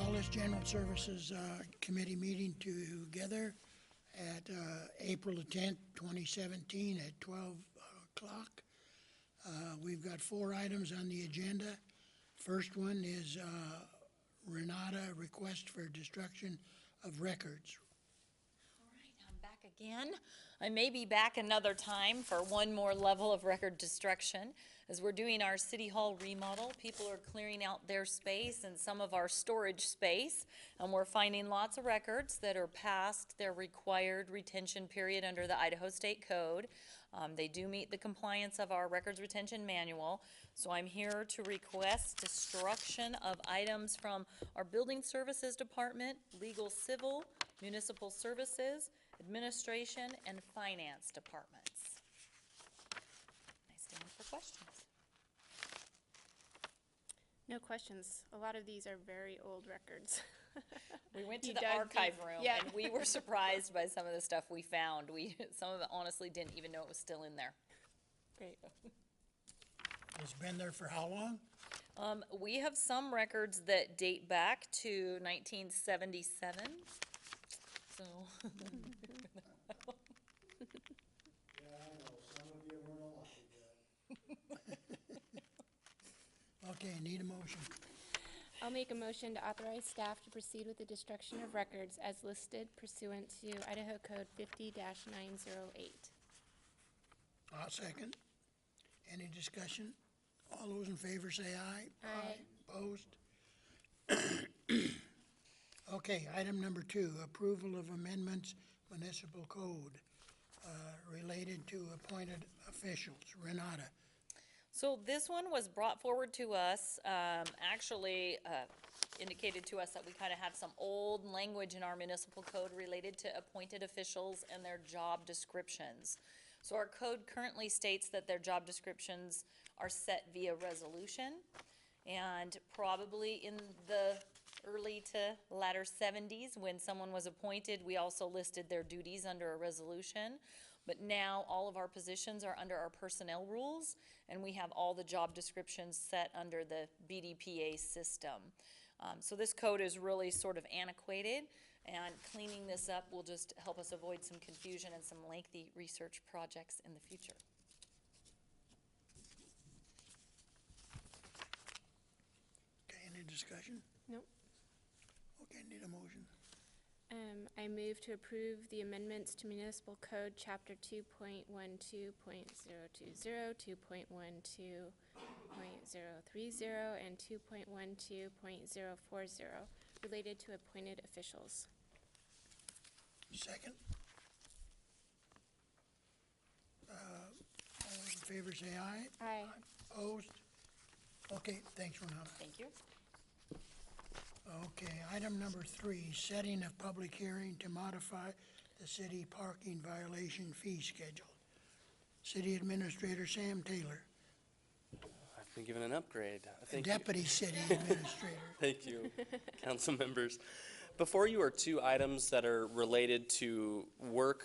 Call this General Services Committee meeting together at April the 10th, 2017 at 12 o'clock. We've got 4 items on the agenda. First one is Renata request for destruction of records. All right, I'm back again. I may be back another time for one more level of record destruction. As we're doing our City Hall remodel, people are clearing out their space and some of our storage space, and we're finding lots of records that are past their required retention period under the Idaho State Code. They do meet the compliance of our records retention manual, so I'm here to request destruction of items from our Building Services Department, Legal Civil, Municipal Services, Administration, and Finance Departments. I stand for questions. No questions. A lot of these are very old records. We went to You the dug archive deep. room, Yeah. and we were surprised by some of the stuff we found. Some of it honestly didn't even know it was still in there. Great. It's been there for how long? We have some records that date back to 1977. So, Yeah, I know, some of you weren't alive yet. Okay, need a motion. I'll make a motion to authorize staff to proceed with the destruction of records as listed pursuant to Idaho Code 50-908. I'll second. Any discussion? All those in favor say aye. Aye. Opposed? Okay, item number 2, approval of amendments municipal code related to appointed officials. Renata. so this one was brought forward to us, actually indicated to us that we kind of have some old language in our municipal code related to appointed officials and their job descriptions. So our code currently states that their job descriptions are set via resolution, and probably in the early to latter 70s, when someone was appointed, we also listed their duties under a resolution. But now all of our positions are under our personnel rules, and we have all the job descriptions set under the BDPA system. So this code is really sort of antiquated, and cleaning this up will just help us avoid some confusion and some lengthy research projects in the future. Okay, any discussion? Nope. Okay, need a motion. I move to approve the amendments to Municipal Code Chapter 2.12.020, 2.12.030, and 2.12.040 related to appointed officials. Second. All those in favor say aye. Aye. Opposed? Okay, thanks, Renata. Thank you. Okay, item number 3, setting a public hearing to modify the city parking violation fee schedule. City Administrator Sam Taylor, I've been given an upgrade. Thank you. Deputy City Administrator. Thank you, council members. Before you are 2 items that are related to work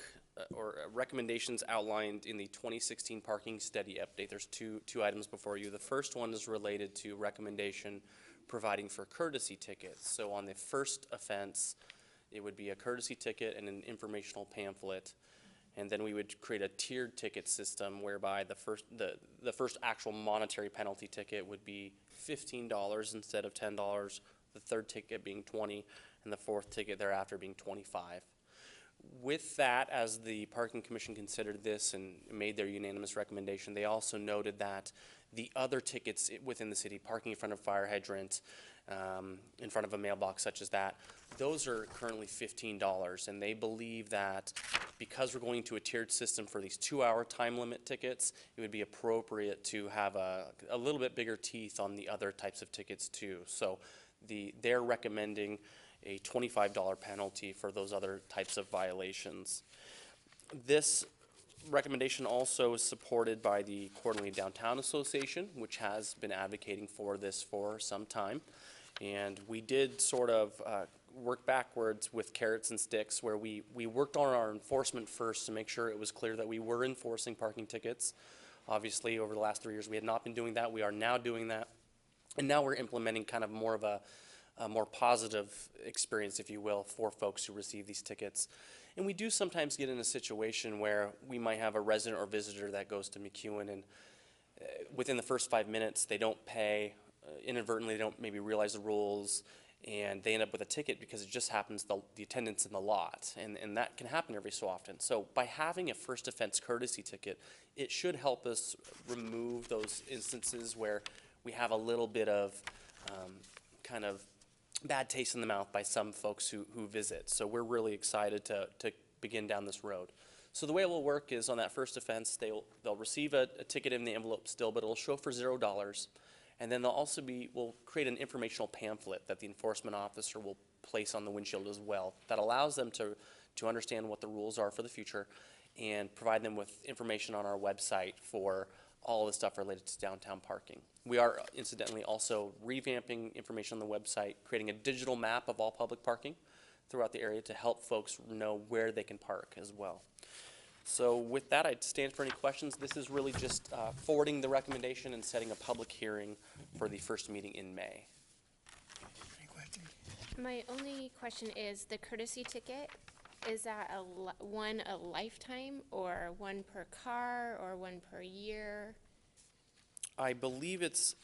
or recommendations outlined in the 2016 parking study update. There's two items before you. The first one is related to recommendation providing for courtesy tickets. So on the first offense, it would be a courtesy ticket and an informational pamphlet. And then we would create a tiered ticket system whereby the first actual monetary penalty ticket would be $15 instead of $10, the third ticket being $20, and the fourth ticket thereafter being $25. With that, as the Parking Commission considered this and made their unanimous recommendation, they also noted that the other tickets within the city, parking in front of fire hydrant, in front of a mailbox such as that, those are currently $15, and they believe that because we're going to a tiered system for these 2-hour time limit tickets, it would be appropriate to have a little bit bigger teeth on the other types of tickets too. So they're recommending a $25 penalty for those other types of violations. This recommendation also is supported by the Quarterly Downtown Association, which has been advocating for this for some time. And we did sort of work backwards with carrots and sticks, where we worked on our enforcement first to make sure it was clear that we were enforcing parking tickets. Obviously, over the last 3 years, we had not been doing that. We are now doing that. And now we're implementing kind of more of a a more positive experience, if you will, for folks who receive these tickets. And we do sometimes get in a situation where we might have a resident or visitor that goes to McEwen, and within the first 5 minutes, they don't pay, inadvertently, they don't maybe realize the rules, and they end up with a ticket because it just happens the attendance in the lot, and that can happen every so often. So by having a first offense courtesy ticket, it should help us remove those instances where we have a little bit of kind of bad taste in the mouth by some folks who visit. So we're really excited to begin down this road. So the way it will work is on that first offense, they'll receive a ticket in the envelope still, but it'll show for $0. And then we'll create an informational pamphlet that the enforcement officer will place on the windshield as well. That allows them to understand what the rules are for the future and provide them with information on our website for all the stuff related to downtown parking. We are incidentally also revamping information on the website, creating a digital map of all public parking throughout the area to help folks know where they can park as well. So with that, I'd stand for any questions. This is really just forwarding the recommendation and setting a public hearing for the first meeting in May. Any questions? My only question is, the courtesy ticket, is that one a lifetime, or one per car, or one per year? I believe it's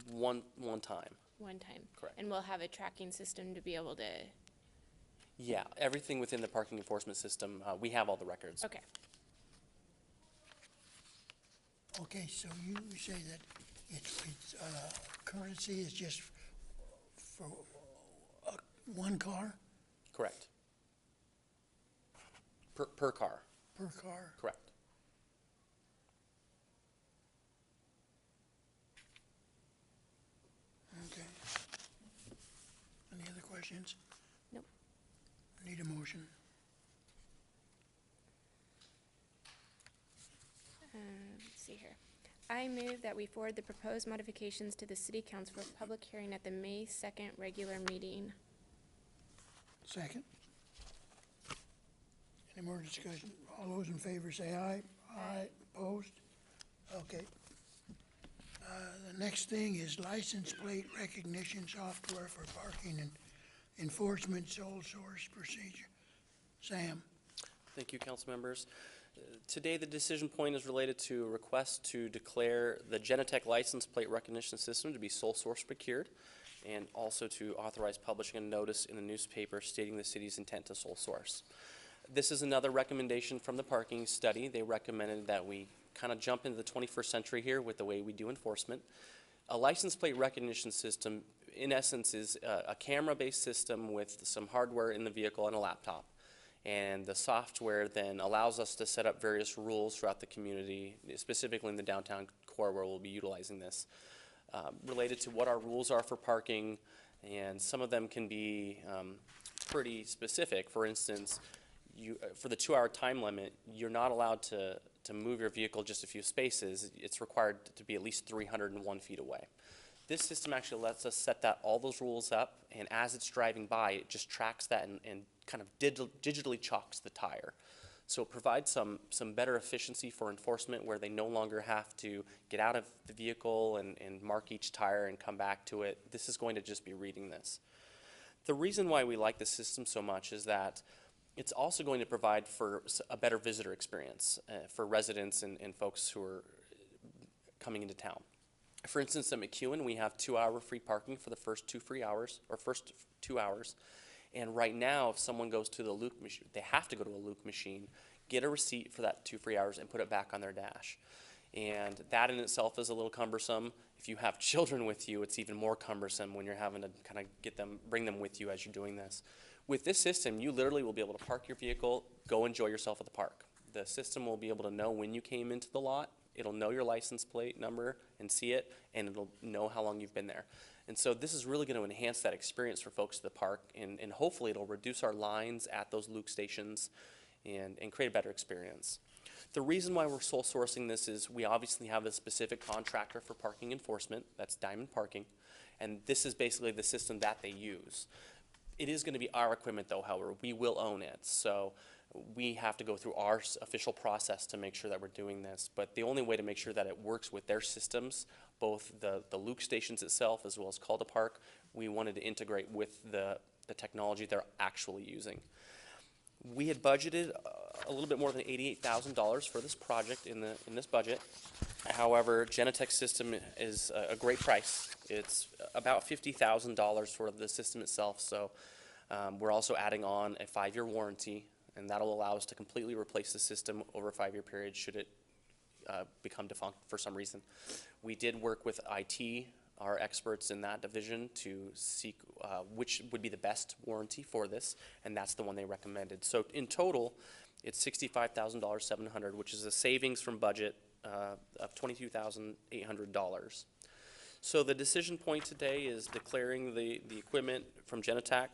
one time. One time? Correct. And we'll have a tracking system to be able to, Yeah, everything within the parking enforcement system, we have all the records. okay. Okay, so you say that it's courtesy is just for one car Correct. Per car, per car? correct. Okay. Any other questions? Nope. Need a motion? Let's see here. I move that we forward the proposed modifications to the city council for public hearing at the May 2nd regular meeting. Second? Any more discussion? All those in favor say aye. Aye. Opposed? Okay. The next thing is license plate recognition software for parking and enforcement sole source procedure. Sam? Thank you, council members. Today, the decision point is related to a request to declare the Genetec license plate recognition system to be sole source procured, and also to authorize publishing a notice in the newspaper stating the city's intent to sole source. This is another recommendation from the parking study. They recommended that we kind of jump into the 21st century here with the way we do enforcement. A license plate recognition system, in essence, is a camera-based system with some hardware in the vehicle and a laptop. And the software then allows us to set up various rules throughout the community, specifically in the downtown core where we'll be utilizing this, related to what our rules are for parking, and some of them can be pretty specific. For instance, for the 2-hour time limit, you're not allowed to move your vehicle just a few spaces. It's required to be at least 301 feet away. This system actually lets us set all those rules up, and as it's driving by, it just tracks that and kind of digitally chalks the tire. So it provides some better efficiency for enforcement where they no longer have to get out of the vehicle and mark each tire and come back to it. This is going to just be reading this. The reason why we like this system so much is that it's also going to provide for a better visitor experience for residents and folks who are coming into town. For instance, at McEwen, we have 2-hour free parking for the first 2 hours. And right now, if someone goes to the Luke machine, they have to go to a Luke machine, get a receipt for that 2 free hours, and put it back on their dash. And that in itself is a little cumbersome. If you have children with you, it's even more cumbersome when you're having to kind of bring them with you as you're doing this. With this system, you literally will be able to park your vehicle, go enjoy yourself at the park. The system will be able to know when you came into the lot. It'll know your license plate number and see it, and it'll know how long you've been there. And so this is really going to enhance that experience for folks at the park, and hopefully it'll reduce our lines at those Luke stations and create a better experience. The reason why we're sole sourcing this is we obviously have a specific contractor for parking enforcement, that's Diamond Parking, and this is basically the system that they use. It is going to be our equipment though, however, we will own it. So we have to go through our official process to make sure that we're doing this. But the only way to make sure that it works with their systems, both the Luke stations itself as well as Call to Park, we wanted to integrate with the technology they're actually using. We had budgeted a little bit more than $88,000 for this project in this budget. However, Genetec's system is a great price. It's about $50,000 for the system itself. So we're also adding on a 5-year warranty, and that'll allow us to completely replace the system over a 5-year period should it become defunct for some reason. We did work with IT, our experts in that division, to seek which would be the best warranty for this, and that's the one they recommended. So in total, it's $65,700, which is a savings from budget of $22,800. So the decision point today is declaring the equipment from Genetac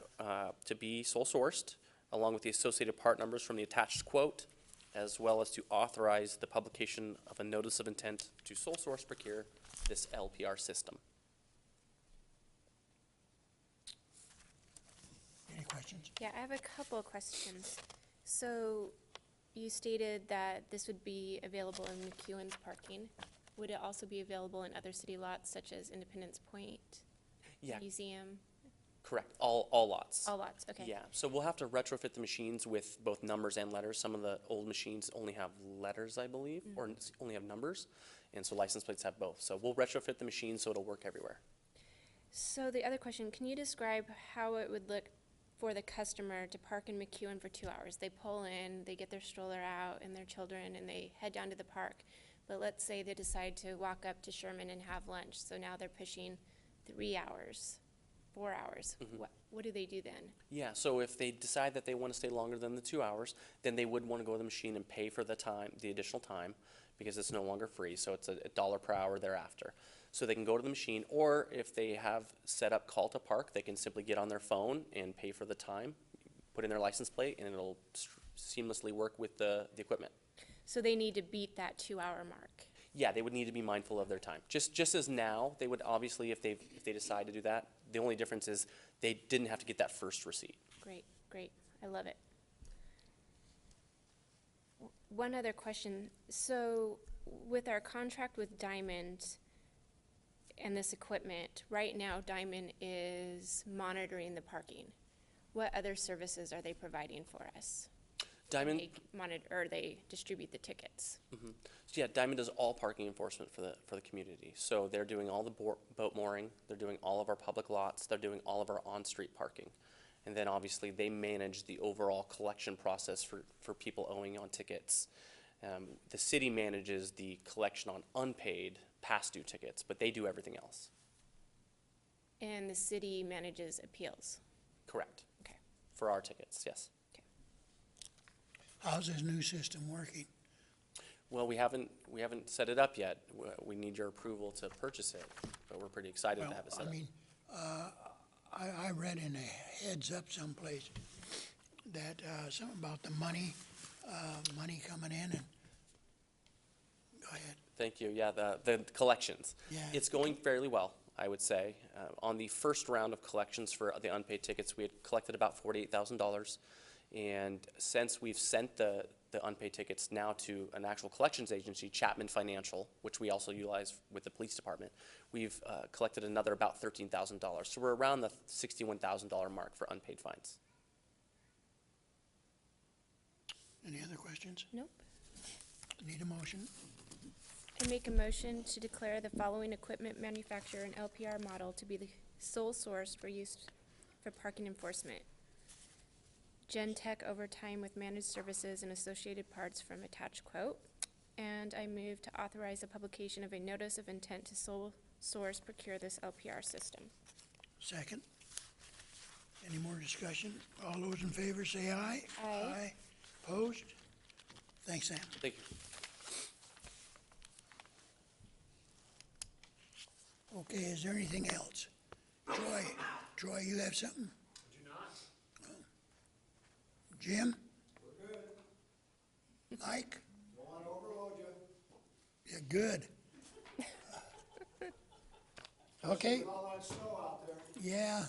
to be sole sourced, along with the associated part numbers from the attached quote, as well as to authorize the publication of a notice of intent to sole source procure this LPR system. Any questions? Yeah, I have a couple of questions. So you stated that this would be available in McEwen's parking. Would it also be available in other city lots such as Independence Point, Yeah, Museum? correct. All lots. All lots, okay. Yeah, so we'll have to retrofit the machines with both numbers and letters. Some of the old machines only have letters, I believe, or only have numbers, and so license plates have both. So we'll retrofit the machine so it'll work everywhere. So the other question, can you describe how it would look for the customer to park in McEwen for 2 hours? They pull in, they get their stroller out and their children, and they head down to the park. But let's say they decide to walk up to Sherman and have lunch, so now they're pushing 3 hours, 4 hours. What do they do then? Yeah, so if they decide that they want to stay longer than the 2 hours, then they would want to go to the machine and pay for the time, the additional time, because it's no longer free, so it's a dollar per hour thereafter. So they can go to the machine, or if they have set up Call to Park, they can simply get on their phone and pay for the time, put in their license plate, and it'll seamlessly work with the equipment. So they need to beat that 2 hour mark. Yeah, they would need to be mindful of their time. Just as now, they would obviously, if they decide to do that, the only difference is they didn't have to get that first receipt. Great, great. I love it. One other question. So with our contract with Diamond and this equipment, right now Diamond is monitoring the parking. What other services are they providing for us? Diamond, They monitor, or they distribute the tickets. so yeah, Diamond does all parking enforcement for the community. So they're doing all the boat mooring, they're doing all of our public lots, they're doing all of our on-street parking. And then obviously they manage the overall collection process for people owing on tickets. The city manages the collection on unpaid past due tickets, but they do everything else. And the city manages appeals. Correct. Okay. For our tickets, yes. How's this new system working? Well, we haven't set it up yet. We need your approval to purchase it, but we're pretty excited to Well, have it set I up. mean, I read in a heads up someplace that, something about the money coming in and, go ahead. Thank you. Yeah, the collections. Yeah. It's going fairly well, I would say. On the first round of collections for the unpaid tickets, we had collected about $48,000. And since we've sent the unpaid tickets now to an actual collections agency, Chapman Financial, which we also utilize with the police department, we've collected another about $13,000. So we're around the $61,000 mark for unpaid fines. Any other questions? Nope. Need a motion? I make a motion to declare the following equipment manufacturer and LPR model to be the sole source for use for parking enforcement. Gentech overtime with managed services and associated parts from attached quote. And I move to authorize the publication of a notice of intent to sole source procure this LPR system. Second. Any more discussion? All those in favor say aye. Aye. Opposed? Thanks, Sam. Thank you. Okay, is there anything else? Troy, you have something? Jim? We're good. Mike? Don't want to overload you. Yeah, good. Okay, All that snow out there. yeah.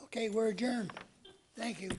Okay, we're adjourned. Thank you.